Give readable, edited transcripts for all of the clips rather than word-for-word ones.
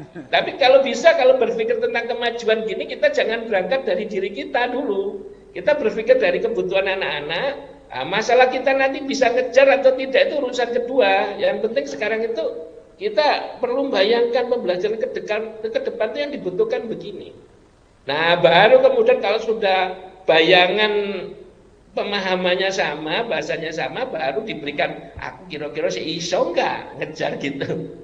Tapi kalau bisa, kalau berpikir tentang kemajuan gini, kita jangan berangkat dari diri kita dulu. Kita berpikir dari kebutuhan anak-anak. Nah, masalah kita nanti bisa ngejar atau tidak itu urusan kedua. Yang penting sekarang itu kita perlu bayangkan pembelajaran ke depan itu yang dibutuhkan begini. Nah, baru kemudian kalau sudah bayangan pemahamannya sama, bahasanya sama, baru diberikan, aku kira-kira si iso nggak ngejar gitu.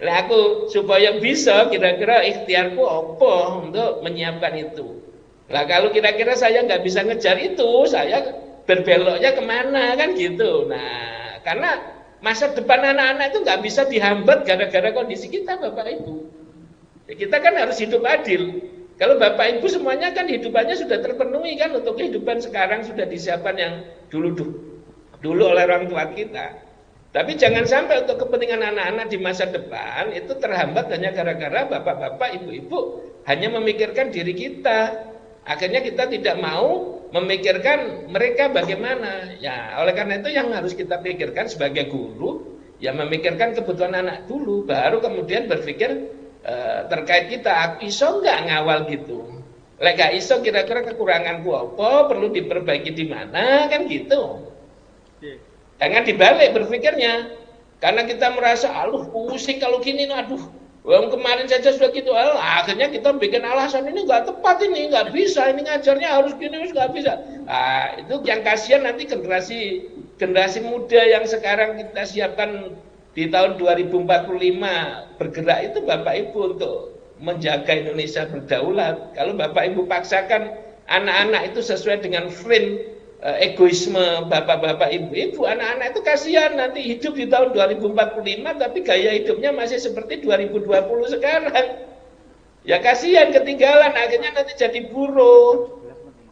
Lah aku supaya bisa kira-kira ikhtiarku apa untuk menyiapkan itu. Lah kalau kira-kira saya nggak bisa ngejar itu, saya berbeloknya kemana kan gitu. Nah, karena masa depan anak-anak itu nggak bisa dihambat gara-gara kondisi kita, Bapak Ibu. Ya, kita kan harus hidup adil. Kalau Bapak Ibu semuanya kan hidupannya sudah terpenuhi kan, untuk kehidupan sekarang sudah disiapkan yang dulu oleh orang tua kita. Tapi jangan sampai untuk kepentingan anak-anak di masa depan itu terhambat hanya gara-gara bapak-bapak, ibu-ibu hanya memikirkan diri kita. Akhirnya kita tidak mau memikirkan mereka bagaimana. Ya, oleh karena itu yang harus kita pikirkan sebagai guru, ya memikirkan kebutuhan anak dulu, baru kemudian berpikir terkait kita, iso nggak ngawal gitu. Lek gak iso kira-kira kekuranganku apa, perlu diperbaiki di mana, kan gitu. Jangan dibalik berpikirnya. Karena kita merasa, aduh pusing kalau gini, aduh, kemarin saja sudah gitu. Akhirnya kita bikin alasan, ini nggak tepat, ini nggak bisa, ini ngajarnya harus gini, nggak bisa. Nah, itu yang kasihan nanti generasi muda yang sekarang kita siapkan di tahun 2045 bergerak itu Bapak Ibu untuk menjaga Indonesia berdaulat. Kalau Bapak Ibu paksakan anak-anak itu sesuai dengan frame egoisme bapak-bapak ibu-ibu, anak-anak itu kasihan nanti hidup di tahun 2045 tapi gaya hidupnya masih seperti 2020 sekarang. Ya kasihan, ketinggalan, akhirnya nanti jadi buruh,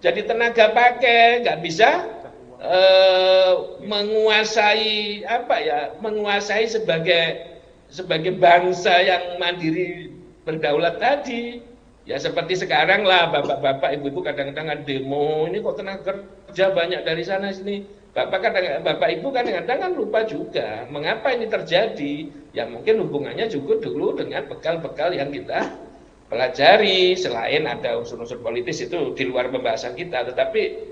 jadi tenaga pakai, nggak bisa menguasai menguasai sebagai bangsa yang mandiri berdaulat tadi. Ya seperti sekarang lah, bapak-bapak, ibu-ibu kadang-kadang demo, ini kok tenaga kerja banyak dari sana sini. Bapak ibu kadang-kadang kan lupa juga mengapa ini terjadi. Ya mungkin hubungannya juga dulu dengan bekal-bekal yang kita pelajari, selain ada unsur-unsur politis itu di luar pembahasan kita, tetapi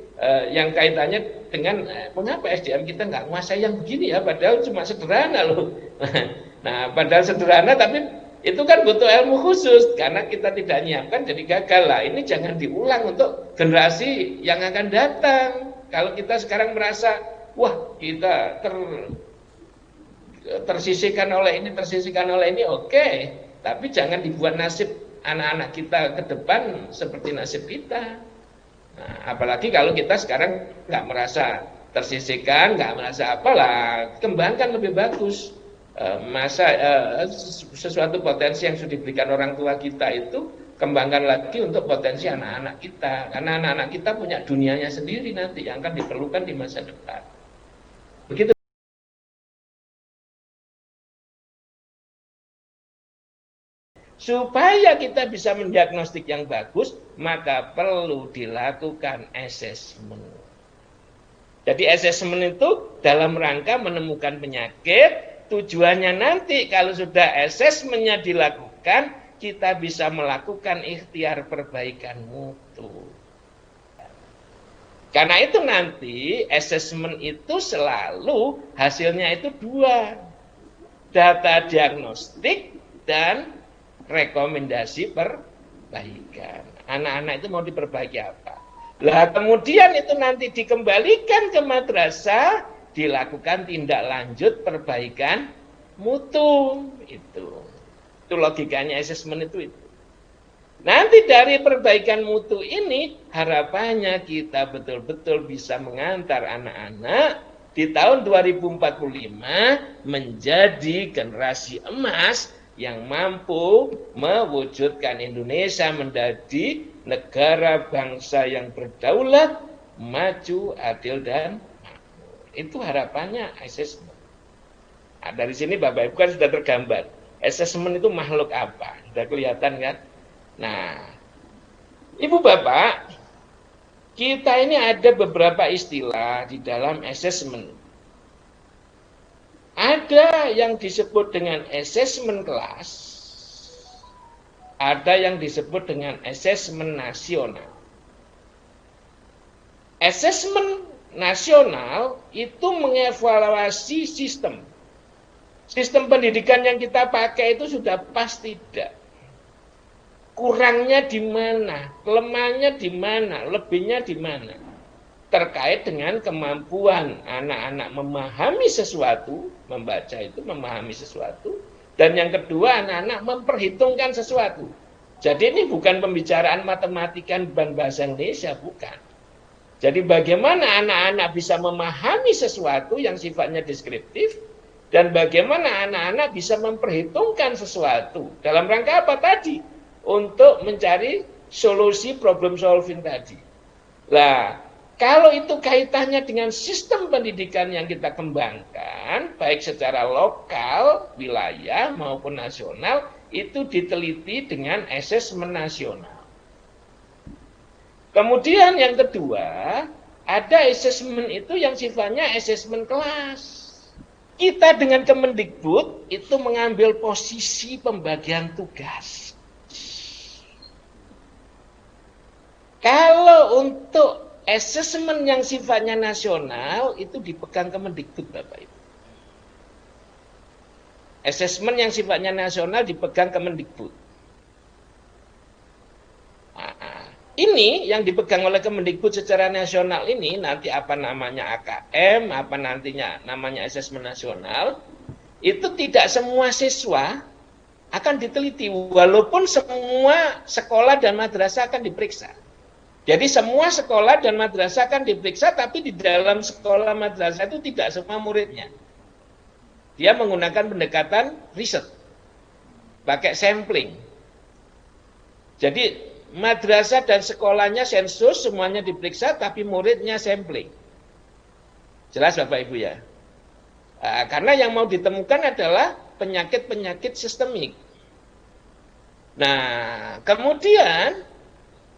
yang kaitannya dengan mengapa SDM kita nggak menguasai yang begini ya, padahal cuma sederhana loh. Nah, padahal sederhana tapi itu kan butuh ilmu khusus, karena kita tidak nyiapkan jadi gagal lah. Ini jangan diulang untuk generasi yang akan datang. Kalau kita sekarang merasa, wah kita tersisihkan oleh ini, oke. Tapi jangan dibuat nasib anak-anak kita ke depan seperti nasib kita. Nah, apalagi kalau kita sekarang nggak merasa tersisihkan, nggak merasa apalah, kembangkan lebih bagus. Sesuatu potensi yang sudah diberikan orang tua kita itu kembangkan lagi untuk potensi anak-anak kita, karena anak-anak kita punya dunianya sendiri nanti yang akan diperlukan di masa depan. Begitu. Supaya kita bisa mendiagnostik yang bagus, maka perlu dilakukan assessment. Jadi assessment itu dalam rangka menemukan penyakit. Tujuannya nanti kalau sudah asesmennya dilakukan, kita bisa melakukan ikhtiar perbaikan mutu. Karena itu nanti asesmen itu selalu hasilnya itu dua. Data diagnostik dan rekomendasi perbaikan. Anak-anak itu mau diperbaiki apa? Lah kemudian itu nanti dikembalikan ke madrasah, dilakukan tindak lanjut perbaikan mutu. Itu logikanya asesmen itu. Nanti dari perbaikan mutu ini harapannya kita betul-betul bisa mengantar anak-anak di tahun 2045 menjadi generasi emas yang mampu mewujudkan Indonesia menjadi negara bangsa yang berdaulat, maju, adil, dan itu harapannya asesmen. Nah, dari sini Bapak Ibu kan sudah tergambar. Asesmen itu makhluk apa? Sudah kelihatan kan? Nah, Ibu Bapak, kita ini ada beberapa istilah di dalam asesmen. Ada yang disebut dengan asesmen kelas. ada yang disebut dengan asesmen nasional. Asesmen nasional itu mengevaluasi sistem. Sistem pendidikan yang kita pakai itu sudah pas tidak. Kurangnya di mana, kelemahannya di mana, lebihnya di mana. Terkait dengan kemampuan anak-anak memahami sesuatu, membaca itu memahami sesuatu, dan yang kedua anak-anak memperhitungkan sesuatu. Jadi ini bukan pembicaraan matematika dan bahasa Indonesia, bukan. Jadi bagaimana anak-anak bisa memahami sesuatu yang sifatnya deskriptif, dan bagaimana anak-anak bisa memperhitungkan sesuatu. Dalam rangka apa tadi? Untuk mencari solusi problem solving tadi. Nah, kalau itu kaitannya dengan sistem pendidikan yang kita kembangkan, baik secara lokal, wilayah maupun nasional, itu diteliti dengan asesmen nasional. Kemudian yang kedua, ada asesmen itu yang sifatnya asesmen kelas. Kita dengan Kemendikbud itu mengambil posisi pembagian tugas. Kalau untuk asesmen yang sifatnya nasional itu dipegang Kemendikbud, Bapak Ibu. Asesmen yang sifatnya nasional dipegang Kemendikbud. Ini yang dipegang oleh Kemendikbud secara nasional ini nanti apa namanya AKM, apa nantinya namanya asesmen nasional, itu tidak semua siswa akan diteliti walaupun semua sekolah dan madrasah akan diperiksa. Jadi semua sekolah dan madrasah akan diperiksa, tapi di dalam sekolah madrasah itu tidak semua muridnya. Dia menggunakan pendekatan riset, pakai sampling. Jadi madrasah dan sekolahnya sensus, semuanya diperiksa, tapi muridnya sampling. Jelas Bapak Ibu ya? Karena yang mau ditemukan adalah penyakit-penyakit sistemik. Nah, kemudian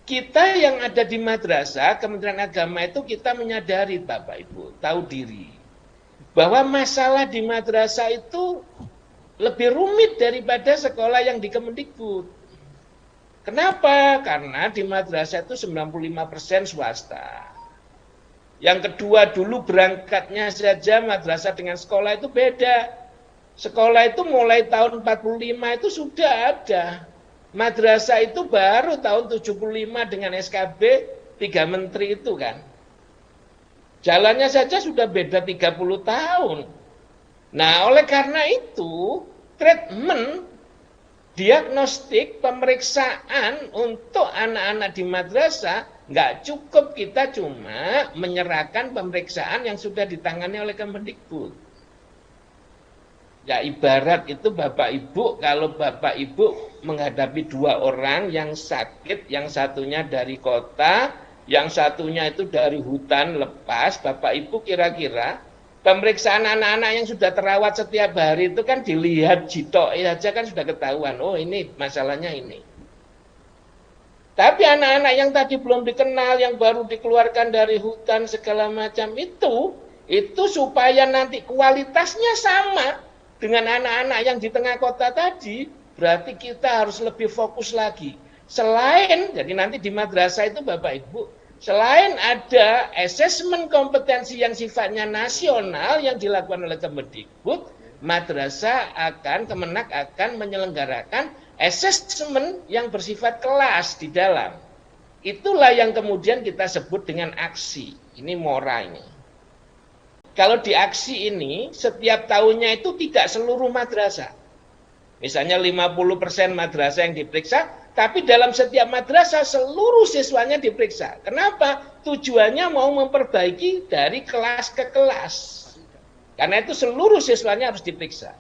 kita yang ada di madrasah, Kementerian Agama itu kita menyadari Bapak Ibu, tahu diri. Bahwa masalah di madrasah itu lebih rumit daripada sekolah yang di Kemendikbud. Kenapa? Karena di madrasah itu 95% swasta. Yang kedua, dulu berangkatnya saja madrasah dengan sekolah itu beda. Sekolah itu mulai tahun 45 itu sudah ada. Madrasah itu baru tahun 75 dengan SKB 3 menteri itu kan. Jalannya saja sudah beda 30 tahun. Nah, oleh karena itu, treatment, diagnostik, pemeriksaan untuk anak-anak di madrasah, nggak cukup kita cuma menyerahkan pemeriksaan yang sudah ditangani oleh Kemendikbud. Ya ibarat itu Bapak Ibu, kalau Bapak Ibu menghadapi dua orang yang sakit, yang satunya dari kota, yang satunya itu dari hutan lepas, Bapak Ibu kira-kira pemeriksaan anak-anak yang sudah terawat setiap hari itu kan dilihat jitok saja kan sudah ketahuan, oh ini masalahnya ini. Tapi anak-anak yang tadi belum dikenal, yang baru dikeluarkan dari hutan segala macam itu supaya nanti kualitasnya sama dengan anak-anak yang di tengah kota tadi, berarti kita harus lebih fokus lagi. Selain, jadi nanti di madrasah itu Bapak Ibu, selain ada asesmen kompetensi yang sifatnya nasional yang dilakukan oleh Kemendikbud, madrasah akan, Kemenak akan menyelenggarakan asesmen yang bersifat kelas di dalam. Itulah yang kemudian kita sebut dengan aksi. Ini MORA ini. Kalau di aksi ini, setiap tahunnya itu tidak seluruh madrasah. Misalnya 50% madrasah yang diperiksa, tapi dalam setiap madrasah seluruh siswanya diperiksa. Kenapa? Tujuannya mau memperbaiki dari kelas ke kelas. Karena itu seluruh siswanya harus diperiksa.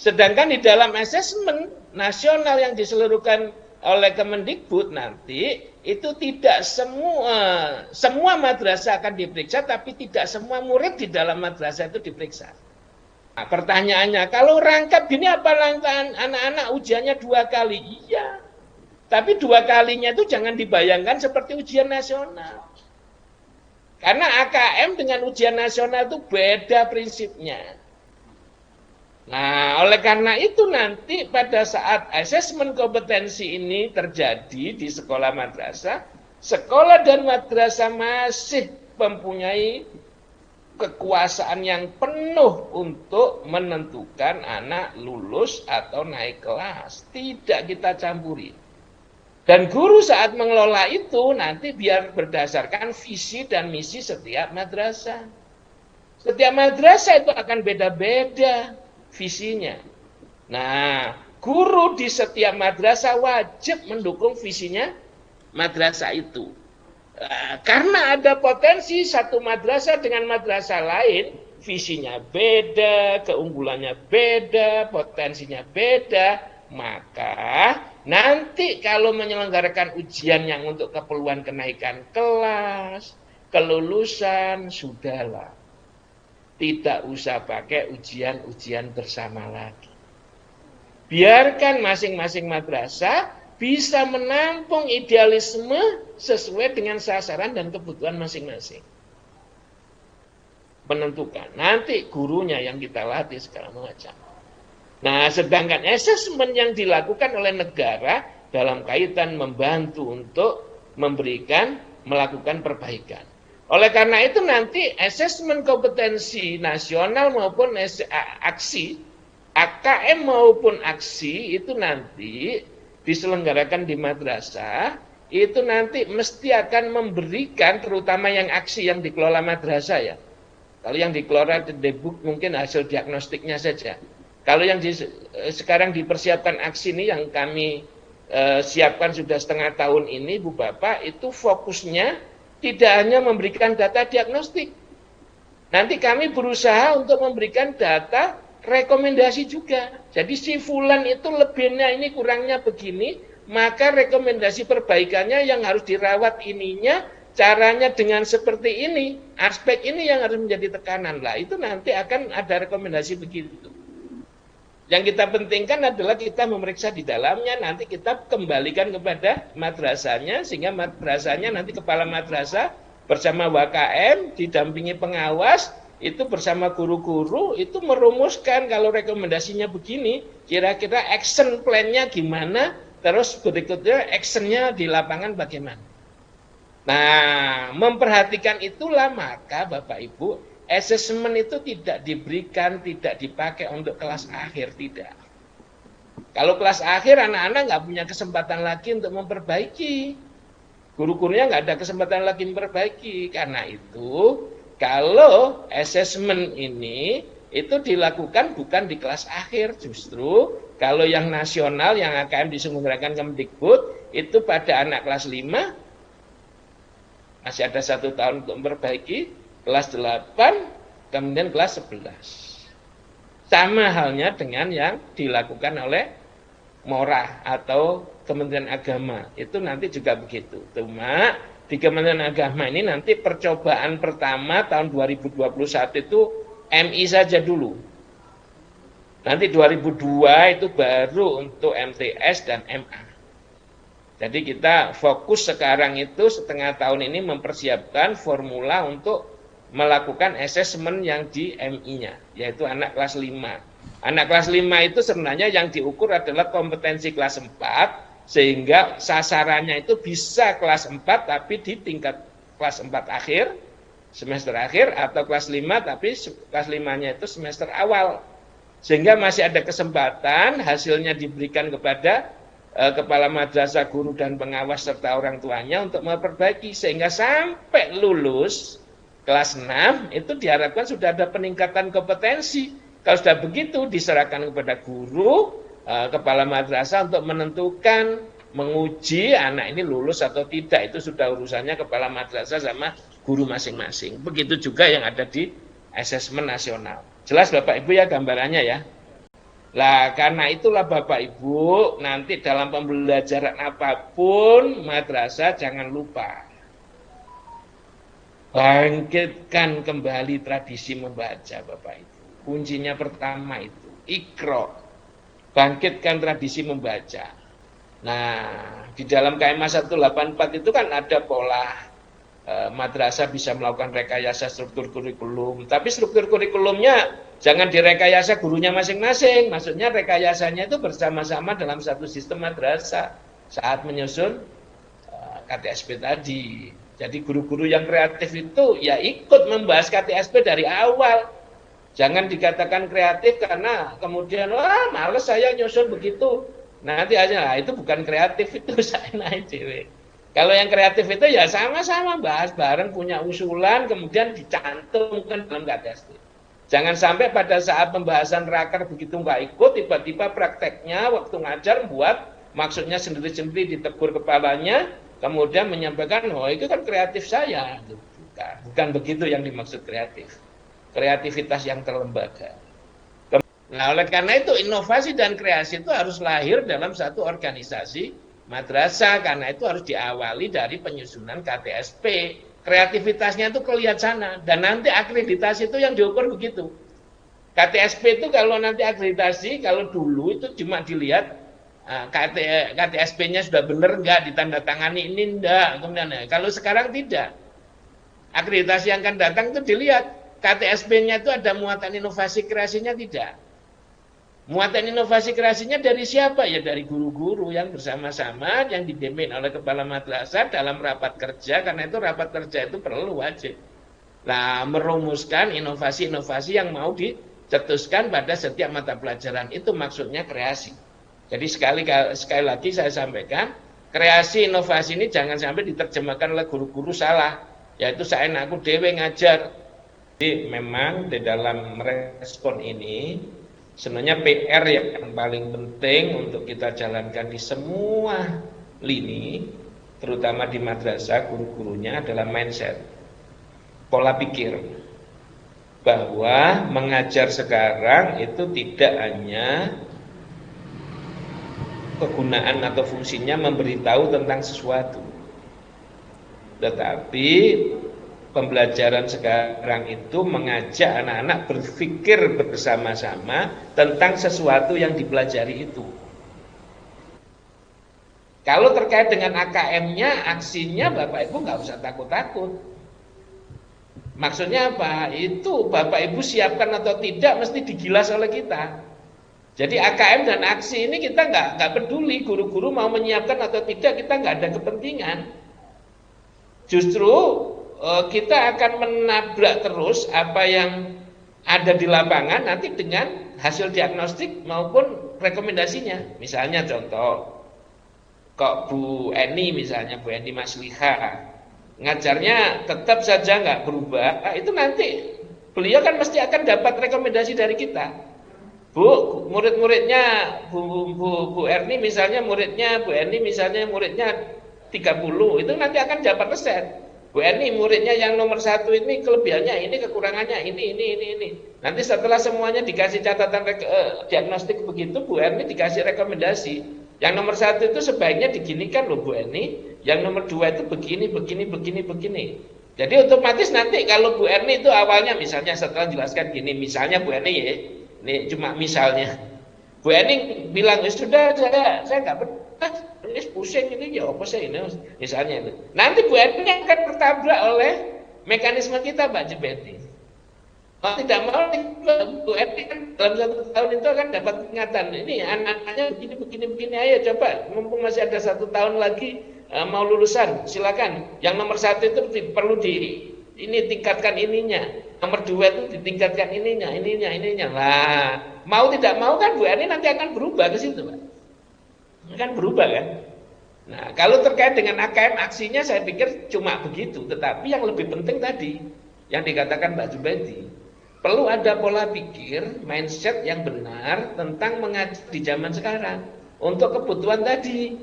Sedangkan di dalam asesmen nasional yang diseluruhkan oleh Kemendikbud nanti itu tidak semua madrasah akan diperiksa, tapi tidak semua murid di dalam madrasah itu diperiksa. Nah, pertanyaannya, kalau rangkap gini apa lantaran anak-anak ujiannya 2 kali? Iya, tapi 2 kalinya itu jangan dibayangkan seperti ujian nasional. Karena AKM dengan ujian nasional itu beda prinsipnya. Nah, oleh karena itu nanti pada saat asesmen kompetensi ini terjadi di sekolah madrasah, sekolah dan madrasah masih mempunyai kekuasaan yang penuh untuk menentukan anak lulus atau naik kelas. Tidak kita campuri. Dan guru saat mengelola itu nanti biar berdasarkan visi dan misi setiap madrasah. Setiap madrasah itu akan beda-beda visinya. Nah, guru di setiap madrasah wajib mendukung visinya madrasah itu. Karena ada potensi satu madrasah dengan madrasah lain, visinya beda, keunggulannya beda, potensinya beda, maka nanti kalau menyelenggarakan ujian yang untuk keperluan kenaikan kelas, kelulusan, sudahlah. Tidak usah pakai ujian-ujian bersama lagi. Biarkan masing-masing madrasah bisa menampung idealisme sesuai dengan sasaran dan kebutuhan masing-masing. Menentukan. Nanti gurunya yang kita latih segala macam. Nah, sedangkan asesmen yang dilakukan oleh negara dalam kaitan membantu untuk melakukan perbaikan. Oleh karena itu nanti asesmen kompetensi nasional maupun aksi, AKM maupun aksi itu nanti diselenggarakan di madrasah, itu nanti mesti akan memberikan, terutama yang aksi yang dikelola madrasah ya. Kalau yang dikelola di Debuk mungkin hasil diagnostiknya saja. Kalau yang sekarang dipersiapkan aksi ini yang kami siapkan sudah setengah tahun ini, Bu Bapak, itu fokusnya tidak hanya memberikan data diagnostik. Nanti kami berusaha untuk memberikan data rekomendasi juga. Jadi si fulan itu lebihnya ini kurangnya begini, maka rekomendasi perbaikannya yang harus dirawat ininya, caranya dengan seperti ini, aspek ini yang harus menjadi tekanan. Lah itu nanti akan ada rekomendasi begitu. Yang kita pentingkan adalah kita memeriksa di dalamnya, nanti kita kembalikan kepada madrasahnya, sehingga madrasahnya nanti kepala madrasah bersama WKM, didampingi pengawas, itu bersama guru-guru, itu merumuskan kalau rekomendasinya begini, kira-kira action plan-nya gimana, terus berikutnya action-nya di lapangan bagaimana. Nah, memperhatikan itulah maka Bapak Ibu, asesmen itu tidak diberikan, tidak dipakai untuk kelas akhir, tidak. Kalau kelas akhir anak-anak nggak punya kesempatan lagi untuk memperbaiki. Guru-gurunya nggak ada kesempatan lagi memperbaiki. Karena itu, kalau asesmen ini itu dilakukan bukan di kelas akhir, justru kalau yang nasional yang akan diselenggarakan Kemdikbud itu pada anak kelas 5 masih ada 1 tahun untuk memperbaiki, kelas 8 kemudian kelas 11. Sama halnya dengan yang dilakukan oleh Morah atau Kementerian Agama, itu nanti juga begitu. Cuma di Kementerian Agama ini nanti percobaan pertama tahun 2021 itu MI saja dulu. Nanti 2002 itu baru untuk MTS dan MA. Jadi kita fokus sekarang itu setengah tahun ini mempersiapkan formula untuk melakukan asesmen yang di MI-nya, yaitu anak kelas 5. Anak kelas 5 itu sebenarnya yang diukur adalah kompetensi kelas 4, sehingga sasarannya itu bisa kelas 4 tapi di tingkat kelas 4 akhir, semester akhir, atau kelas 5 tapi kelas 5-nya itu semester awal. Sehingga masih ada kesempatan hasilnya diberikan kepada kepala madrasah, guru dan pengawas serta orang tuanya untuk memperbaiki, sehingga sampai lulus kelas 6 itu diharapkan sudah ada peningkatan kompetensi. Kalau sudah begitu diserahkan kepada guru, kepala madrasah untuk menentukan, menguji anak ini lulus atau tidak. Itu sudah urusannya kepala madrasah sama guru masing-masing. Begitu juga yang ada di asesmen nasional. Jelas Bapak Ibu ya gambarannya ya. Lah karena itulah Bapak Ibu, nanti dalam pembelajaran apapun madrasah jangan lupa bangkitkan kembali tradisi membaca Bapak Ibu. Kuncinya pertama itu Iqra. Bangkitkan tradisi membaca. Nah, di dalam KMA 184 itu kan ada pola madrasah bisa melakukan rekayasa struktur kurikulum, tapi struktur kurikulumnya jangan direkayasa gurunya masing-masing. Maksudnya rekayasanya itu bersama-sama dalam satu sistem madrasah saat menyusun KTSP tadi. Jadi guru-guru yang kreatif itu ya ikut membahas KTSP dari awal. Jangan dikatakan kreatif karena kemudian wah males saya nyusun begitu. Nanti aja itu bukan kreatif, itu saya naik dewe. Kalau yang kreatif itu ya sama-sama bahas bareng, punya usulan, kemudian dicantumkan dalam KTSP. Jangan sampai pada saat pembahasan raker begitu nggak ikut, tiba-tiba prakteknya waktu ngajar buat maksudnya sendiri-sendiri ditegur kepalanya, kemudian menyampaikan, oh itu kan kreatif saya. Bukan begitu yang dimaksud kreatif. Kreativitas yang terlembaga. Nah, oleh karena itu inovasi dan kreasi itu harus lahir dalam satu organisasi madrasah, karena itu harus diawali dari penyusunan KTSP. Kreativitasnya itu kelihatan sana, dan nanti akreditasi itu yang diukur begitu. KTSP itu kalau nanti akreditasi, kalau dulu itu cuma dilihat KTSP-nya sudah benar enggak, ditandatangani ini enggak, kemudian kalau sekarang tidak. Akreditasi yang akan datang itu dilihat KTSP-nya itu ada muatan inovasi kreasinya tidak. Muatan inovasi kreasinya dari siapa? Ya dari guru-guru yang bersama-sama yang dipimpin oleh kepala madrasah dalam rapat kerja, karena itu rapat kerja itu perlu wajib. Nah, merumuskan inovasi-inovasi yang mau dicetuskan pada setiap mata pelajaran, itu maksudnya kreasi. Jadi sekali lagi saya sampaikan, kreasi inovasi ini jangan sampai diterjemahkan oleh guru-guru salah, yaitu saya aku dewe ngajar. Jadi memang di dalam merespon ini sebenarnya PR yang paling penting untuk kita jalankan di semua lini, terutama di madrasah, guru-gurunya adalah mindset, pola pikir, bahwa mengajar sekarang itu tidak hanya kegunaan atau fungsinya memberitahu tentang sesuatu, tetapi pembelajaran sekarang itu mengajak anak-anak berpikir bersama-sama tentang sesuatu yang dipelajari itu. Kalau terkait dengan AKM-nya, aksinya Bapak Ibu nggak usah takut-takut. Maksudnya apa? Itu Bapak Ibu siapkan atau tidak mesti digilas oleh kita. Jadi AKM dan aksi ini kita nggak peduli guru-guru mau menyiapkan atau tidak, kita nggak ada kepentingan. Justru kita akan menabrak terus apa yang ada di lapangan nanti dengan hasil diagnostik maupun rekomendasinya. Misalnya contoh, kok Bu Eni misalnya, Bu Eni Masliha, ngajarnya tetap saja nggak berubah, itu nanti beliau kan mesti akan dapat rekomendasi dari kita. Bu, murid-muridnya Bu Erni misalnya, muridnya Bu Eni misalnya muridnya 30, itu nanti akan dapat resep. Bu Eni muridnya yang nomor 1 ini kelebihannya ini, kekurangannya ini. Nanti setelah semuanya dikasih catatan diagnostik begitu, Bu Eni dikasih rekomendasi. Yang nomor 1 itu sebaiknya diginikan loh Bu Eni, yang nomor 2 itu begini. Jadi otomatis nanti kalau Bu Eni itu awalnya misalnya setelah jelaskan gini, misalnya Bu Eni ya, ini cuma misalnya, Bu Eni bilang sudah saya nggak betah, ini pusing ini ya apa sih ini misalnya itu. Nanti Bu Eni akan tertabrak oleh mekanisme kita Pak Jebeti. Kalau tidak mau Bu Eni kan dalam 1 tahun itu akan dapat peringatan. Ini anak-anaknya begini, ayo coba mumpung masih ada 1 tahun lagi mau lulusan, silakan. Yang nomor 1 itu perlu tingkatkan ininya. Nomor 2 itu ditingkatkan ininya. Lah, mau tidak mau kan Bu Eni nanti akan berubah ke situ, Pak. Akan berubah kan? Nah, kalau terkait dengan AKM aksinya saya pikir cuma begitu, tetapi yang lebih penting tadi yang dikatakan Mbak Jubaidi, perlu ada pola pikir, mindset yang benar tentang mengajar di zaman sekarang untuk kebutuhan tadi,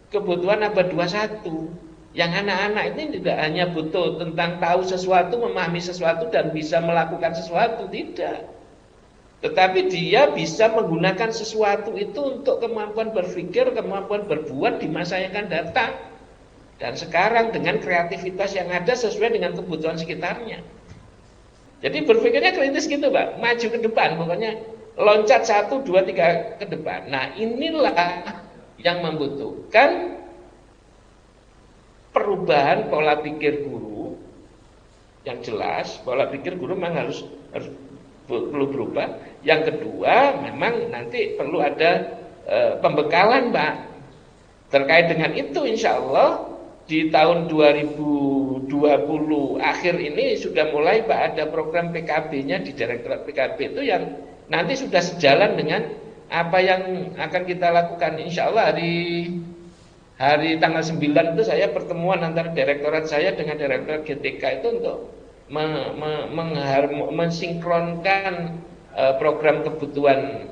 kebutuhan abad 21. Yang anak-anak ini tidak hanya butuh tentang tahu sesuatu, memahami sesuatu dan bisa melakukan sesuatu, tidak. Tetapi dia bisa menggunakan sesuatu itu untuk kemampuan berpikir, kemampuan berbuat di masa yang akan datang. Dan sekarang dengan kreativitas yang ada sesuai dengan kebutuhan sekitarnya. Jadi berpikirnya kritis gitu Pak, maju ke depan, pokoknya loncat 1, 2, 3 ke depan. Nah inilah yang membutuhkan perubahan pola pikir guru yang jelas, pola pikir guru memang harus perlu berubah. Yang kedua, memang nanti perlu ada pembekalan, Pak. Terkait dengan itu, insya Allah di tahun 2020 akhir ini sudah mulai, Pak, ada program PKB-nya di Direktorat PKB itu yang nanti sudah sejalan dengan apa yang akan kita lakukan. Insya Allah hari tanggal 9 itu saya pertemuan antara direktorat saya dengan direktorat GTK itu untuk mensinkronkan program kebutuhan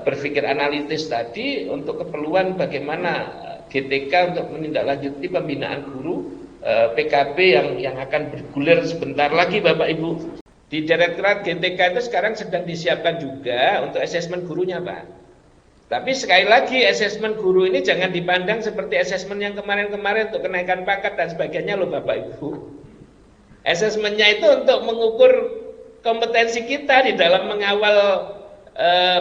berpikir analitis tadi untuk keperluan bagaimana GTK untuk menindaklanjuti pembinaan guru PKB yang akan bergulir sebentar lagi, Bapak Ibu. Di Direktorat GTK itu sekarang sedang disiapkan juga untuk asesmen gurunya, Pak. Tapi sekali lagi, asesmen guru ini jangan dipandang seperti asesmen yang kemarin-kemarin untuk kenaikan pangkat dan sebagainya loh, Bapak Ibu. Asesmennya itu untuk mengukur kompetensi kita di dalam mengawal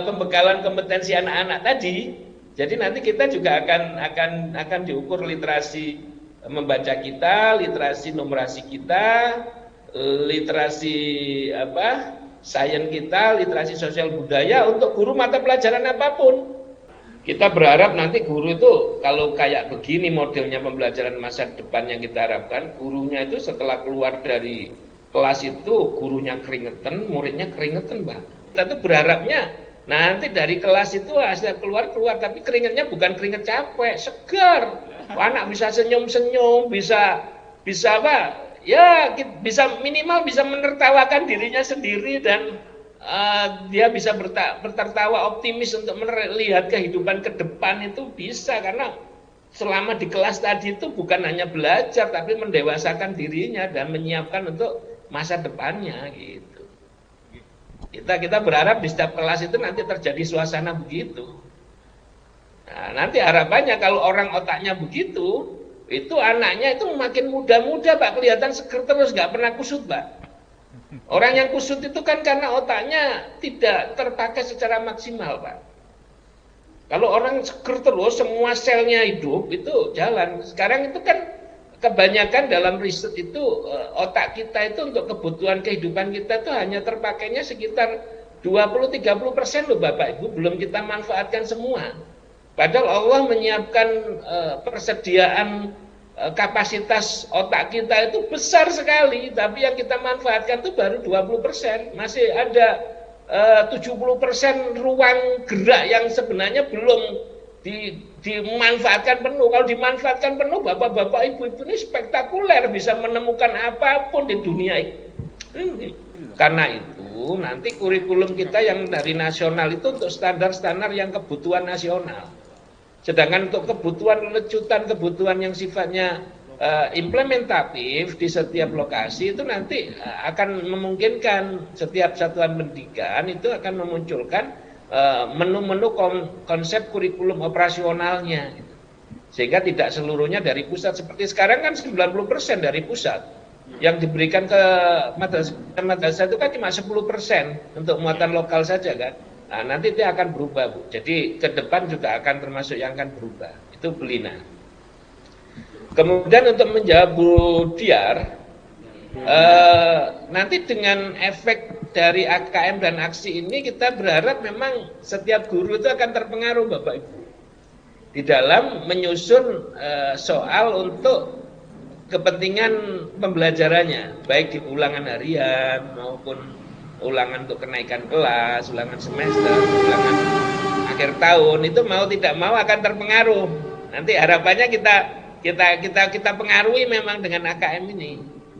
pembekalan kompetensi anak-anak tadi. Jadi nanti kita juga akan diukur literasi membaca kita, literasi numerasi kita, literasi sains kita, literasi sosial budaya untuk guru mata pelajaran apapun. Kita berharap nanti guru itu kalau kayak begini modelnya pembelajaran masa depan yang kita harapkan, gurunya itu setelah keluar dari kelas itu gurunya keringetan, muridnya keringetan, Pak. Kita tuh berharapnya nanti dari kelas itu hasil keluar tapi keringatnya bukan keringat capek, segar. Anak bisa senyum-senyum, bisa apa? Ya, bisa minimal bisa menertawakan dirinya sendiri dan dia bisa bertertawa optimis untuk melihat kehidupan ke depan itu bisa, karena selama di kelas tadi itu bukan hanya belajar tapi mendewasakan dirinya dan menyiapkan untuk masa depannya gitu. Kita berharap di setiap kelas itu nanti terjadi suasana begitu. Nah, nanti harapannya kalau orang otaknya begitu, itu anaknya itu makin muda-muda, Pak, kelihatan seger terus, nggak pernah kusut, Pak. Orang yang kusut itu kan karena otaknya tidak terpakai secara maksimal, Pak. Kalau orang seger terus, semua selnya hidup, itu jalan. Sekarang itu kan kebanyakan dalam riset itu otak kita itu untuk kebutuhan kehidupan kita itu hanya terpakainya sekitar 20-30% loh, Bapak Ibu, belum kita manfaatkan semua. Padahal Allah menyiapkan persediaan kapasitas otak kita itu besar sekali, tapi yang kita manfaatkan itu baru 20%. Masih ada 70% ruang gerak yang sebenarnya belum dimanfaatkan penuh. Kalau dimanfaatkan penuh, bapak-bapak, ibu-ibu ini spektakuler, bisa menemukan apapun di dunia ini. Karena itu nanti kurikulum kita yang dari nasional itu untuk standar-standar yang kebutuhan nasional. Sedangkan untuk kebutuhan lecutan, kebutuhan yang sifatnya implementatif di setiap lokasi itu nanti akan memungkinkan setiap satuan pendidikan itu akan memunculkan menu-menu konsep kurikulum operasionalnya, sehingga tidak seluruhnya dari pusat. Seperti sekarang kan 90% dari pusat, yang diberikan ke madrasah itu kan cuma 10% untuk muatan lokal saja kan. Nah, nanti itu akan berubah, Bu. Jadi ke depan juga akan termasuk yang akan berubah. Itu Belina. Kemudian untuk menjawab Bu Diar, nanti dengan efek dari AKM dan aksi ini kita berharap memang setiap guru itu akan terpengaruh, Bapak Ibu, di dalam menyusun soal untuk kepentingan pembelajarannya, baik di ulangan harian maupun ulangan untuk kenaikan kelas, ulangan semester, ulangan akhir tahun, itu mau tidak mau akan terpengaruh. Nanti harapannya kita pengaruhi memang dengan AKM ini.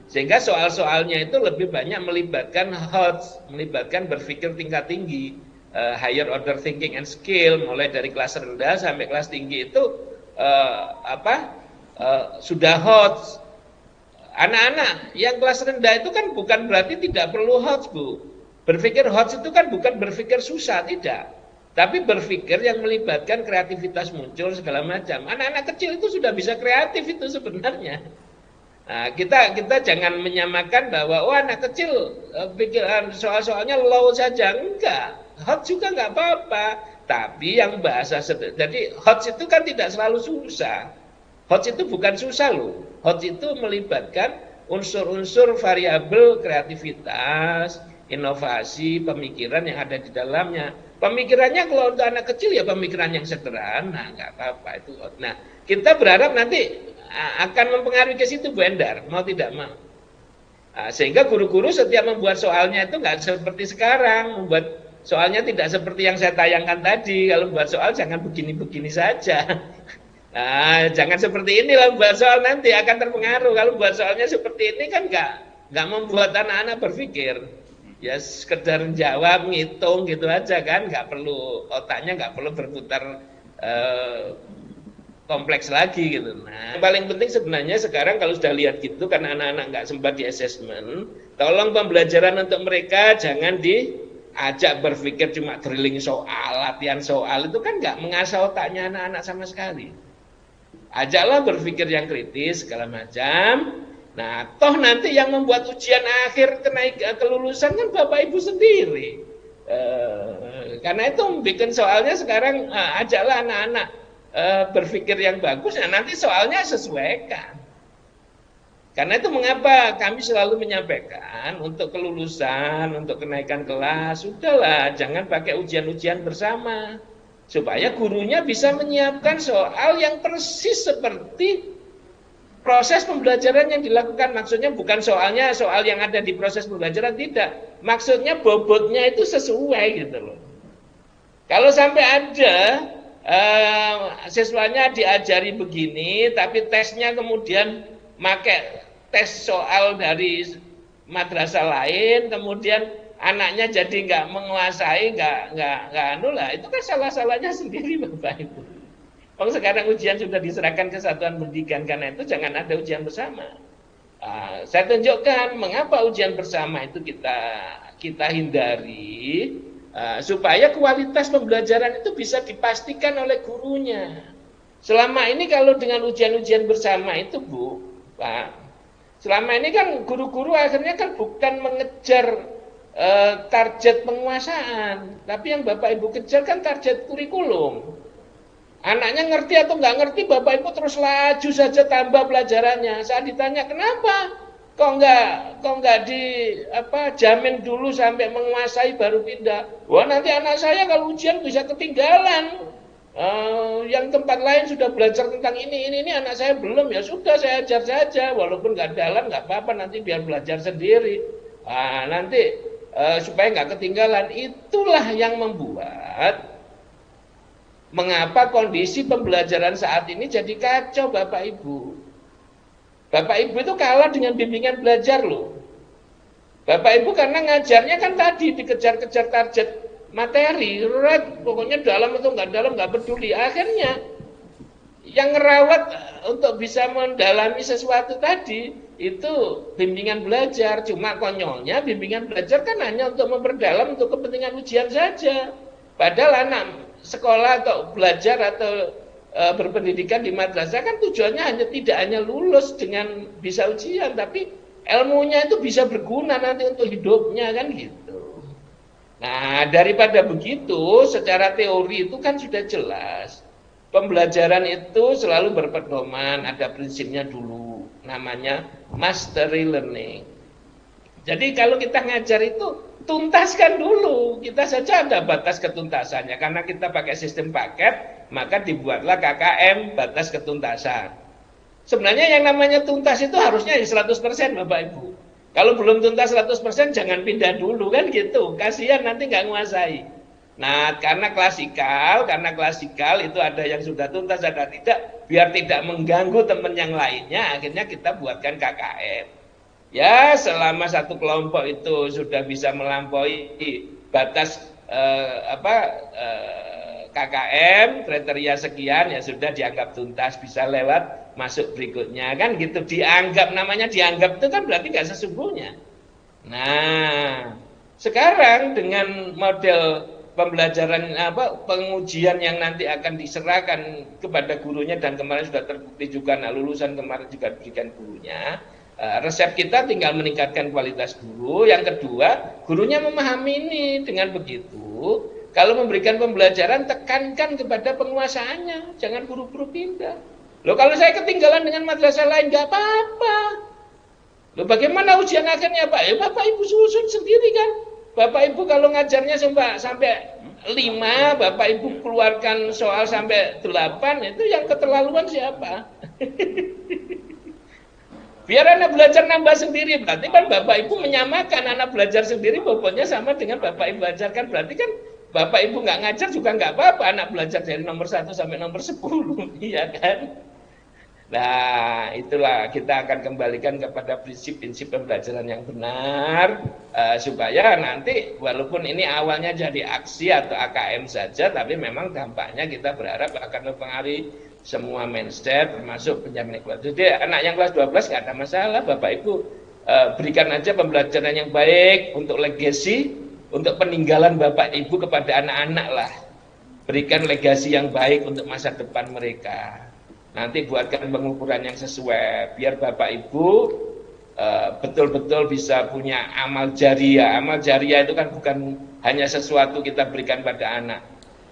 Sehingga soal-soalnya itu lebih banyak melibatkan HOTS, melibatkan berpikir tingkat tinggi, higher order thinking and skill, mulai dari kelas rendah sampai kelas tinggi itu sudah HOTS. Anak-anak yang kelas rendah itu kan bukan berarti tidak perlu HOTS, Bu. Berpikir HOTS itu kan bukan berpikir susah, tidak. Tapi berpikir yang melibatkan kreativitas muncul segala macam. Anak-anak kecil itu sudah bisa kreatif itu sebenarnya. Nah, kita jangan menyamakan bahwa anak kecil pikiran soal-soalnya low saja, enggak. HOTS juga enggak apa-apa. Tapi yang bahasa jadi HOTS itu kan tidak selalu susah. HOTS itu bukan susah loh. HOTS itu melibatkan unsur-unsur variabel kreativitas, inovasi, pemikiran yang ada di dalamnya. Pemikirannya kalau untuk anak kecil ya pemikiran yang sederhana, nggak apa-apa itu. Nah, kita berharap nanti akan mempengaruhi ke situ Bu Endar, mau tidak mau. Nah, sehingga guru-guru setiap membuat soalnya itu nggak seperti sekarang, membuat soalnya tidak seperti yang saya tayangkan tadi. Kalau buat soal jangan begini-begini saja. Nah, jangan seperti ini lah buat soal, nanti akan terpengaruh. Kalau buat soalnya seperti ini kan nggak membuat anak-anak berpikir. Ya sekedar jawab, ngitung gitu aja kan, nggak perlu otaknya nggak perlu berputar kompleks lagi gitu. Nah, yang paling penting sebenarnya sekarang kalau sudah lihat gitu, karena anak-anak nggak sempat di assessment, tolong pembelajaran untuk mereka jangan diajak berpikir cuma drilling soal, latihan soal, itu kan nggak mengasah otaknya anak-anak sama sekali. Ajaklah berpikir yang kritis segala macam. Nah, toh nanti yang membuat ujian akhir kelulusan kan Bapak Ibu sendiri. Karena itu bikin soalnya sekarang ajaklah anak-anak berpikir yang bagus, ya nanti soalnya sesuaikan. Karena itu mengapa kami selalu menyampaikan untuk kelulusan, untuk kenaikan kelas, sudahlah jangan pakai ujian-ujian bersama. Supaya gurunya bisa menyiapkan soal yang persis seperti proses pembelajaran yang dilakukan. Maksudnya bukan soalnya soal yang ada di proses pembelajaran, tidak. Maksudnya bobotnya itu sesuai gitu loh. Kalau sampai ada siswanya diajari begini, tapi tesnya kemudian pakai tes soal dari madrasah lain, kemudian anaknya jadi nggak menguasai, nggak anu lah, itu kan salah-salahnya sendiri Bapak Ibu. Kalau sekarang ujian sudah diserahkan ke satuan pendidikan, karena itu jangan ada ujian bersama. Saya tunjukkan mengapa ujian bersama itu kita hindari, supaya kualitas pembelajaran itu bisa dipastikan oleh gurunya. Selama ini kalau dengan ujian-ujian bersama itu Bu, Pak, selama ini kan guru-guru akhirnya kan bukan mengejar target penguasaan, tapi yang Bapak Ibu kejar kan target kurikulum. Anaknya ngerti atau nggak ngerti, Bapak Ibu terus laju saja tambah pelajarannya. Saat ditanya kenapa, kok nggak jamin dulu sampai menguasai baru pindah. Wah nanti anak saya kalau ujian bisa ketinggalan. Yang tempat lain sudah belajar tentang ini anak saya belum, ya sudah saya ajar saja, walaupun nggak dalam nggak apa-apa, nanti biar belajar sendiri. Nanti supaya nggak ketinggalan. Itulah yang membuat mengapa kondisi pembelajaran saat ini jadi kacau Bapak Ibu. Bapak Ibu itu kalah dengan bimbingan belajar loh. Bapak Ibu karena ngajarnya kan tadi dikejar-kejar target materi, pokoknya dalam atau nggak dalam nggak peduli. Akhirnya yang ngerawat untuk bisa mendalami sesuatu tadi itu bimbingan belajar. Cuma konyolnya bimbingan belajar kan hanya untuk memperdalam untuk kepentingan ujian saja. Padahal anak sekolah atau belajar atau berpendidikan di madrasah kan tujuannya tidak hanya lulus dengan bisa ujian, tapi ilmunya itu bisa berguna nanti untuk hidupnya kan gitu. Nah, daripada begitu, secara teori itu kan sudah jelas. Pembelajaran itu selalu berpedoman, ada prinsipnya dulu, namanya mastery learning. Jadi kalau kita ngajar itu, tuntaskan dulu. Kita saja ada batas ketuntasannya. Karena kita pakai sistem paket, maka dibuatlah KKM batas ketuntasan. Sebenarnya yang namanya tuntas itu harusnya 100% Bapak Ibu. Kalau belum tuntas 100% jangan pindah dulu kan gitu. Kasihan nanti nggak nguasai. Nah, karena klasikal itu ada yang sudah tuntas, ada tidak. Biar tidak mengganggu teman yang lainnya, akhirnya kita buatkan KKM. Ya, selama satu kelompok itu sudah bisa melampaui batas KKM, kriteria sekian, ya sudah dianggap tuntas, bisa lewat masuk berikutnya kan gitu. Namanya dianggap itu kan berarti nggak sesungguhnya. Nah, sekarang dengan model pembelajaran pengujian yang nanti akan diserahkan kepada gurunya, dan kemarin sudah terbukti juga, lulusan kemarin juga diberikan gurunya. Resep kita tinggal meningkatkan kualitas guru. Yang kedua, gurunya memahami ini. Dengan begitu, kalau memberikan pembelajaran, tekankan kepada penguasaannya, jangan buru-buru pindah. Loh, kalau saya ketinggalan dengan madrasah lain, nggak apa-apa. Loh, bagaimana ujian akhirnya Pak? Ya Bapak Ibu susun sendiri kan. Bapak Ibu kalau ngajarnya sampai 5, Bapak Ibu keluarkan soal sampai 8, itu yang keterlaluan siapa? Biar anak belajar nambah sendiri, berarti kan Bapak Ibu menyamakan anak belajar sendiri bobotnya sama dengan Bapak Ibu ajarkan, berarti kan Bapak Ibu nggak ngajar juga nggak apa-apa, anak belajar dari nomor 1 sampai nomor 10, iya kan? Nah, itulah kita akan kembalikan kepada prinsip-prinsip pembelajaran yang benar, supaya nanti walaupun ini awalnya jadi aksi atau AKM saja, tapi memang dampaknya kita berharap akan mempengaruhi semua mindset, termasuk penjamin kelas. Jadi anak yang kelas 12 nggak ada masalah, Bapak Ibu berikan aja pembelajaran yang baik untuk legacy, untuk peninggalan Bapak Ibu kepada anak-anak lah. Berikan legasi yang baik untuk masa depan mereka. Nanti buatkan pengukuran yang sesuai, biar Bapak Ibu betul-betul bisa punya amal jariah. Amal jariah itu kan bukan hanya sesuatu kita berikan pada anak,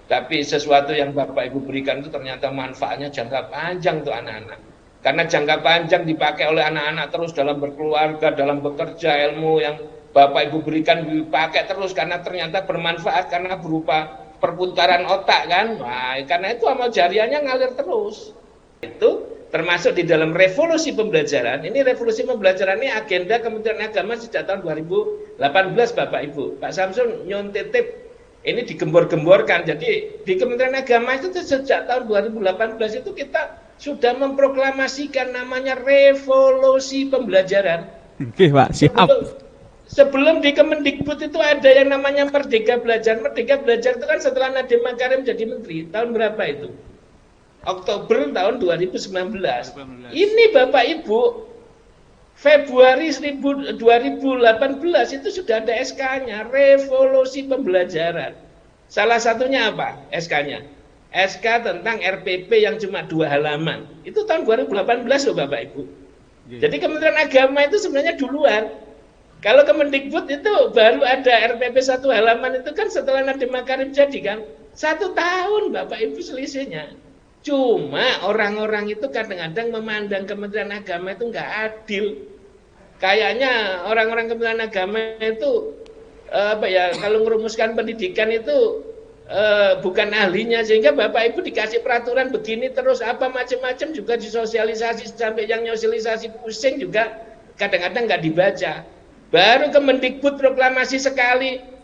tapi sesuatu yang Bapak Ibu berikan itu ternyata manfaatnya jangka panjang untuk anak-anak. Karena jangka panjang dipakai oleh anak-anak terus dalam berkeluarga, dalam bekerja, ilmu yang Bapak Ibu berikan dipakai terus karena ternyata bermanfaat, karena berupa perputaran otak kan. Nah, karena itu amal jariahnya ngalir terus. Itu termasuk di dalam revolusi pembelajaran. Ini revolusi pembelajaran ini agenda Kementerian Agama sejak tahun 2018 Bapak Ibu. Pak Samsul nyontetip ini digembor-gemborkan. Jadi di Kementerian Agama itu sejak tahun 2018 itu kita sudah memproklamasikan namanya revolusi pembelajaran. Oke Pak, siap. Sebelum di Kemendikbud itu ada yang namanya Merdeka Belajar. Merdeka Belajar itu kan setelah Nadiem Makarim jadi menteri. Tahun berapa itu? Oktober tahun 2019. Ini Bapak Ibu, Februari 2018 itu sudah ada SK-nya, revolusi pembelajaran. Salah satunya apa SK-nya? SK tentang RPP yang cuma 2 halaman. Itu tahun 2018 loh Bapak Ibu. Jadi Kementerian Agama itu sebenarnya duluan. Kalau Kemendikbud itu baru ada RPP 1 halaman itu kan setelah Nadiem Makarim jadi kan. 1 tahun Bapak Ibu selisihnya. Cuma orang-orang itu kadang-kadang memandang Kementerian Agama itu nggak adil. Kayaknya orang-orang Kementerian Agama itu kalau merumuskan pendidikan itu bukan ahlinya, sehingga Bapak Ibu dikasih peraturan begini terus apa macam-macam juga disosialisasi, sampai yang nyosialisasi pusing juga kadang-kadang nggak dibaca. Baru Kemendikbud proklamasi sekali,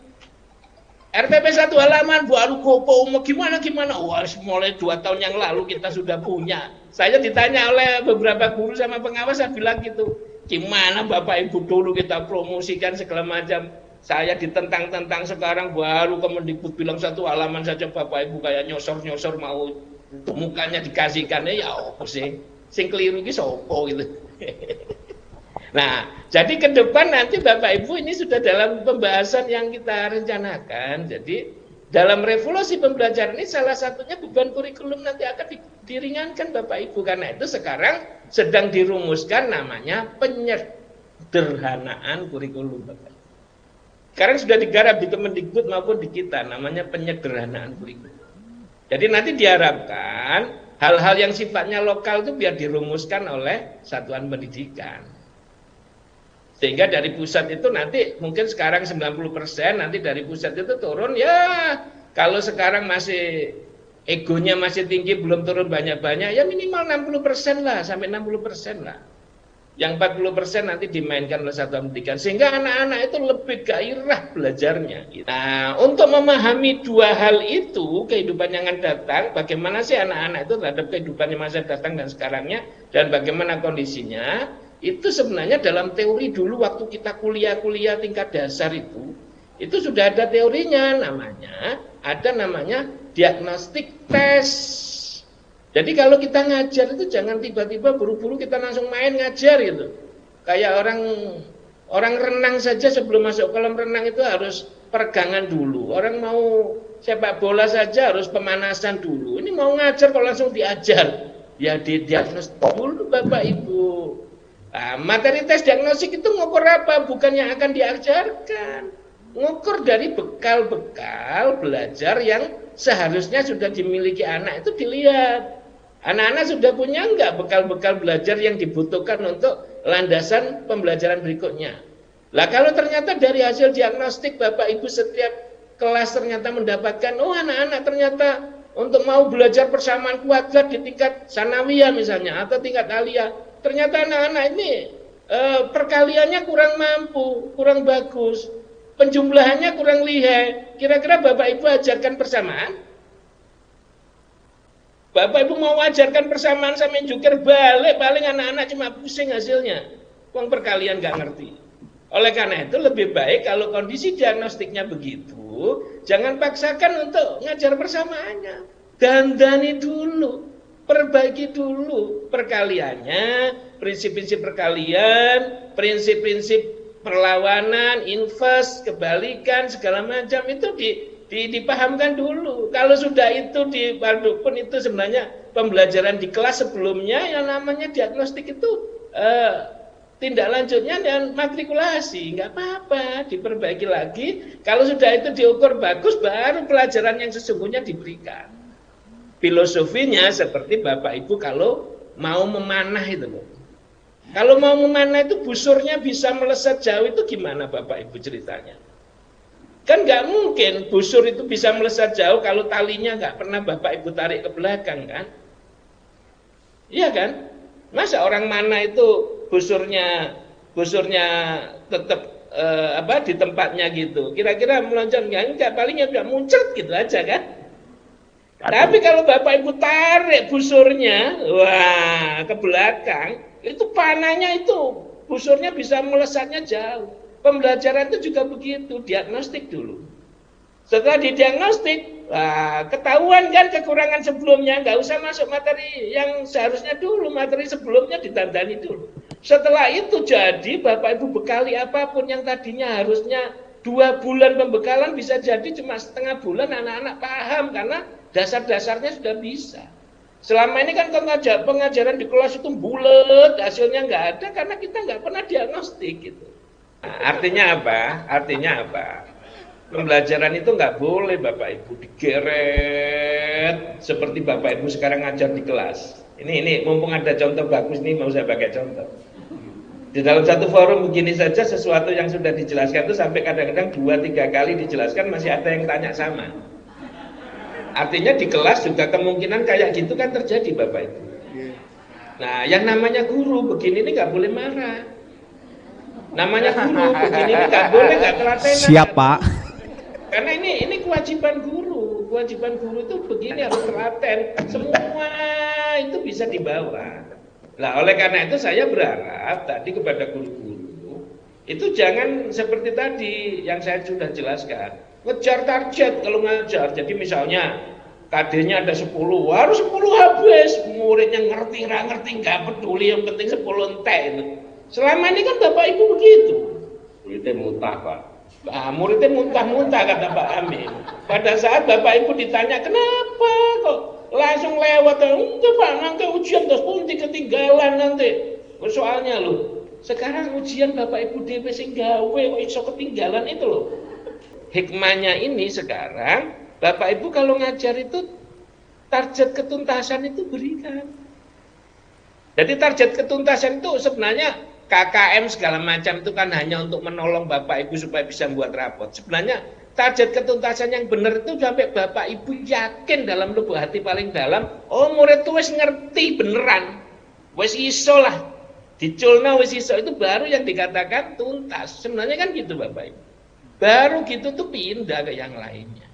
RPP 1 halaman baru gopo gimana. Wah, mulai 2 tahun yang lalu kita sudah punya. Saya ditanya oleh beberapa guru sama pengawas, saya bilang gitu, gimana Bapak Ibu dulu kita promosikan segala macam. Saya ditentang-tentang, sekarang baru Kemendikbud bilang 1 halaman saja Bapak Ibu kayak nyosor-nyosor mau mukanya dikasihkan. Ya apa sih? Sing keliru ki sopo gitu. Nah, jadi ke depan nanti Bapak Ibu ini sudah dalam pembahasan yang kita rencanakan. Jadi dalam revolusi pembelajaran ini salah satunya beban kurikulum nanti akan diringankan Bapak Ibu. Karena itu sekarang sedang dirumuskan namanya penyederhanaan kurikulum Bapak Ibu. Sekarang sudah digarap di Kemendikbud maupun di kita, namanya penyederhanaan kurikulum. Jadi nanti diharapkan hal-hal yang sifatnya lokal itu biar dirumuskan oleh satuan pendidikan. Sehingga dari pusat itu nanti mungkin sekarang 90%, nanti dari pusat itu turun ya, kalau sekarang masih egonya masih tinggi, belum turun banyak-banyak, ya minimal 60% lah, sampai 60% lah. Yang 40% nanti dimainkan oleh satuan pendidikan, sehingga anak-anak itu lebih gairah belajarnya. Nah, untuk memahami 2 hal itu, kehidupan yang akan datang, bagaimana sih anak-anak itu terhadap kehidupan yang masa datang dan sekarangnya, dan bagaimana kondisinya, itu sebenarnya dalam teori dulu waktu kita kuliah tingkat dasar itu sudah ada teorinya, namanya diagnostik test. Jadi kalau kita ngajar itu jangan tiba-tiba buru-buru kita langsung main ngajar gitu. Kayak orang renang saja sebelum masuk kolam renang itu harus peregangan dulu. Orang mau sepak bola saja harus pemanasan dulu. Ini mau ngajar kalau langsung diajar, ya didiagnostik dulu Bapak Ibu. Nah, materi tes diagnostik itu ngukur apa? Bukan yang akan diajarkan. Ngukur dari bekal-bekal belajar yang seharusnya sudah dimiliki anak itu dilihat. Anak-anak sudah punya enggak bekal-bekal belajar yang dibutuhkan untuk landasan pembelajaran berikutnya. Lah kalau ternyata dari hasil diagnostik Bapak Ibu setiap kelas ternyata mendapatkan, oh anak-anak ternyata untuk mau belajar persamaan kuadrat di tingkat sanawiyah misalnya atau tingkat aliyah, ternyata anak-anak ini perkaliannya kurang mampu, kurang bagus, penjumlahannya kurang lihai. Kira-kira Bapak Ibu ajarkan persamaan? Bapak Ibu mau ajarkan persamaan sampai jukir balik, paling anak-anak cuma pusing hasilnya. Uang perkalian nggak ngerti. Oleh karena itu lebih baik kalau kondisi diagnostiknya begitu, jangan paksakan untuk ngajar persamaannya. Dandani dulu, perbaiki dulu perkaliannya, prinsip-prinsip perkalian, prinsip-prinsip perlawanan, inverse, kebalikan, segala macam itu dipahamkan dulu. Kalau sudah itu walaupun itu sebenarnya pembelajaran di kelas sebelumnya yang namanya diagnostik itu tindak lanjutnya dan matrikulasi, nggak apa-apa, diperbaiki lagi. Kalau sudah itu diukur bagus, baru pelajaran yang sesungguhnya diberikan. Filosofinya seperti Bapak Ibu kalau mau memanah itu loh. Kalau mau memanah itu busurnya bisa melesat jauh itu gimana Bapak Ibu ceritanya? Kan nggak mungkin busur itu bisa melesat jauh kalau talinya nggak pernah Bapak Ibu tarik ke belakang kan? Iya kan? Masa orang mana itu busurnya tetap di tempatnya gitu. Kira-kira meloncat enggak, palingnya udah muncrat gitu aja kan. Tapi kalau Bapak Ibu tarik busurnya, wah ke belakang, itu panahnya itu busurnya bisa melesatnya jauh. Pembelajaran itu juga begitu, diagnostik dulu. Setelah didiagnostik, ketahuan kan kekurangan sebelumnya, nggak usah masuk materi yang seharusnya dulu, materi sebelumnya ditandani dulu. Setelah itu jadi Bapak Ibu bekali apapun yang tadinya harusnya 2 bulan pembekalan bisa jadi cuma setengah bulan anak-anak paham karena dasar-dasarnya sudah bisa. Selama ini kan pengajaran di kelas itu bulat, hasilnya nggak ada karena kita nggak pernah diagnostik gitu. Artinya apa? Pembelajaran itu nggak boleh Bapak Ibu digeret seperti Bapak Ibu sekarang ngajar di kelas. Ini mumpung ada contoh bagus nih, mau saya pakai contoh. Di dalam satu forum begini saja sesuatu yang sudah dijelaskan itu sampai kadang-kadang 2-3 kali dijelaskan masih ada yang tanya sama. Artinya di kelas juga kemungkinan kayak gitu kan terjadi Bapak Ibu. Nah yang namanya guru begini ini nggak boleh marah. Namanya guru begini ini nggak boleh nggak telatenan. Siap Pak. Karena ini kewajiban guru itu begini harus telaten, semua itu bisa dibawa. Nah oleh karena itu saya berharap tadi kepada guru-guru itu jangan seperti tadi yang saya sudah jelaskan, ngejar target kalau ngajar. Jadi misalnya KD-nya ada 10, harus 10 habis, muridnya ngerti nggak peduli, yang penting 10 entek itu. Selama ini kan Bapak Ibu begitu, muridnya mutah Pak. Muridnya muntah-muntah kata Pak Amin. Pada saat Bapak Ibu ditanya kenapa kok langsung lewat, enggak Pak, nanti ujian terus punti ketinggalan nanti. Soalnya loh, sekarang ujian Bapak Ibu DP sing gawe kok iso ketinggalan itu loh. Hikmahnya ini sekarang Bapak Ibu kalau ngajar itu target ketuntasan itu berikan. Jadi target ketuntasan itu sebenarnya KKM segala macam itu kan hanya untuk menolong Bapak Ibu supaya bisa membuat rapot. Sebenarnya target ketuntasan yang benar itu sampai Bapak Ibu yakin dalam lubuk hati paling dalam, oh murid itu wis ngerti beneran, wis iso lah, diculna wis iso, itu baru yang dikatakan tuntas. Sebenarnya kan gitu Bapak Ibu. Baru gitu tuh pindah ke yang lainnya.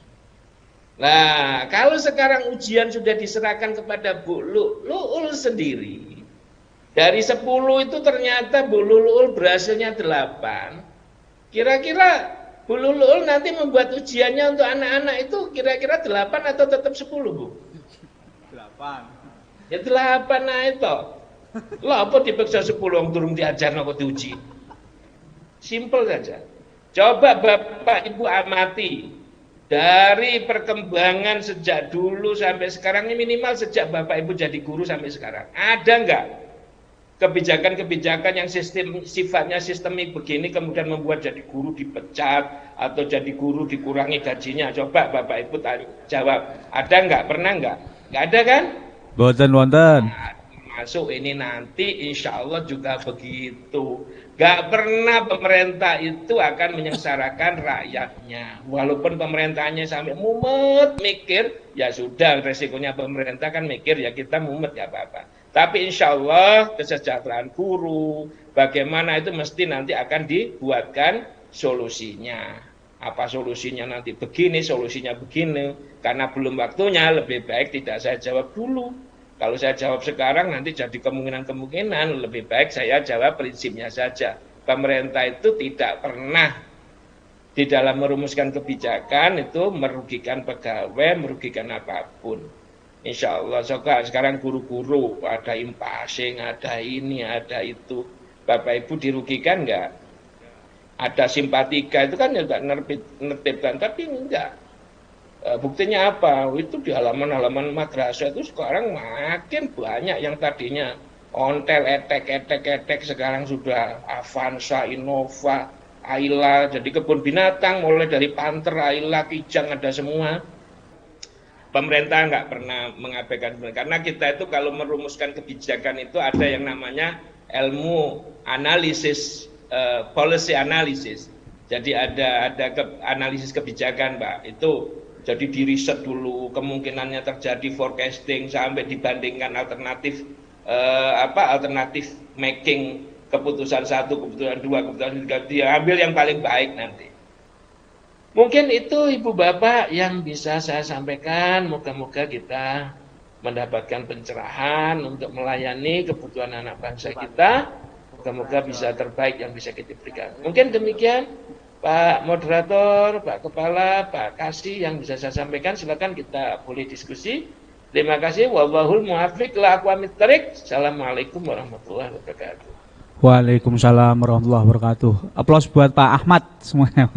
Nah kalau sekarang ujian sudah diserahkan kepada Bu Lu'ul sendiri, dari 10 itu ternyata Bu Lu'ul berhasilnya 8. Kira-kira Bu Lu'ul nanti membuat ujiannya untuk anak-anak itu kira-kira 8 atau tetap 10 Bu? 8. Ya 8 nah itu. Lah apa dipaksa 10 yang turun diajar kok diuji? Simpel saja. Coba Bapak Ibu amati dari perkembangan sejak dulu sampai sekarang ini, minimal sejak Bapak Ibu jadi guru sampai sekarang. Ada enggak kebijakan-kebijakan yang sifatnya sistemik begini kemudian membuat jadi guru dipecat atau jadi guru dikurangi gajinya? Coba Bapak Ibu jawab, ada nggak? Pernah nggak? Nggak ada kan? Boten wonten. termasuk ini nanti insya Allah juga begitu. Gak pernah pemerintah itu akan menyengsarakan rakyatnya. Walaupun pemerintahnya sampai mumet mikir, ya sudah resikonya pemerintah kan mikir, ya kita mumet ya apa-apa. Tapi insya Allah kesejahteraan guru, bagaimana itu mesti nanti akan dibuatkan solusinya. Apa solusinya nanti begini, solusinya begini. Karena belum waktunya, lebih baik tidak saya jawab dulu. Kalau saya jawab sekarang nanti jadi kemungkinan lebih baik saya jawab prinsipnya saja. Pemerintah itu tidak pernah di dalam merumuskan kebijakan itu merugikan pegawai, merugikan apapun. Insya Allah sekarang guru-guru ada impasing, ada ini, ada itu. Bapak Ibu dirugikan enggak? Ada simpatika itu kan juga nertibkan, tapi enggak. Buktinya apa? Itu di halaman-halaman madrasah itu sekarang makin banyak yang tadinya ontel, etek, sekarang sudah Avanza, Innova, Ayla, jadi kebun binatang, mulai dari panter, Ayla, Kijang, ada semua. Pemerintah nggak pernah mengabaikan, karena kita itu kalau merumuskan kebijakan itu ada yang namanya ilmu analisis, policy analysis. Jadi ada analisis kebijakan, Mbak. Itu jadi di riset dulu kemungkinannya terjadi forecasting sampai dibandingkan alternatif alternatif making keputusan 1, keputusan 2, keputusan 3, diambil yang paling baik nanti. Mungkin itu Ibu Bapak yang bisa saya sampaikan. Moga-moga kita mendapatkan pencerahan untuk melayani kebutuhan anak bangsa kita. Moga-moga bisa terbaik yang bisa kita berikan. Mungkin demikian Pak Moderator, Pak Kepala, Pak Kasih yang bisa saya sampaikan. Silakan kita boleh diskusi. Terima kasih. Wallahul muwaffiq ila aqwamit thoriq. Assalamualaikum warahmatullahi wabarakatuh. Waalaikumsalam warahmatullahi wabarakatuh. Aplaus buat Pak Ahmad semuanya.